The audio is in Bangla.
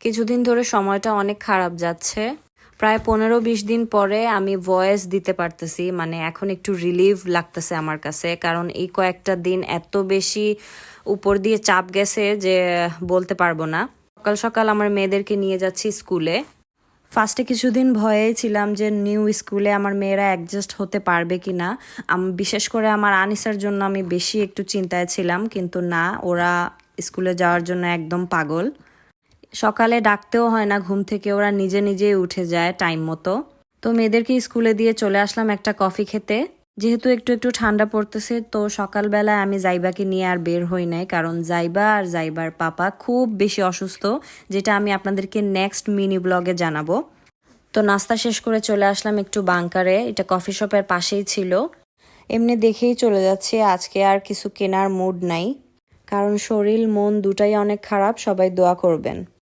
কিছুদিন ধরে সময়টা অনেক খারাপ যাচ্ছে। প্রায় 15-20 দিন পরে আমি ভয়েস দিতে পারতেছি, মানে এখন একটু রিলিভ লাগতেছে আমার কাছে, কারণ এই কয়েকটা দিন এত বেশি উপর দিয়ে চাপ গেছে যে বলতে পারবো না। সকাল সকাল আমার মেয়েদেরকে নিয়ে যাচ্ছি স্কুলে। ফার্স্টে কিছুদিন ভয়েই ছিলাম যে নিউ স্কুলে আমার মেয়েরা অ্যাডজাস্ট হতে পারবে কি না। বিশেষ করে আমার আনিসার জন্য আমি বেশি একটু চিন্তায় ছিলাম, কিন্তু না, ওরা স্কুলে যাওয়ার জন্য একদম পাগল। সকালে ডাকতেও হয় না ঘুম থেকে, ওরা নিজে নিজেই উঠে যায় টাইম মতো। তো মেয়েদেরকে স্কুলে দিয়ে চলে আসলাম একটা কফি খেতে। যেহেতু একটু একটু ঠান্ডা পড়তেছে, তো সকালবেলায় আমি জাইবাকে নিয়ে আর বের হই নাই, কারণ জাইবা আর জাইবার পাপা খুব বেশি অসুস্থ, যেটা আমি আপনাদেরকে নেক্সট মিনি ব্লগে জানাবো। তো নাস্তা শেষ করে চলে আসলাম একটু বাংকারে, এটা কফি শপের পাশেই ছিল। এমনি দেখেই চলে যাচ্ছে, আজকে আর কিছু কেনার মুড নাই, কারণ শরীর মন দুটাই অনেক খারাপ। সবাই দোয়া করবেন।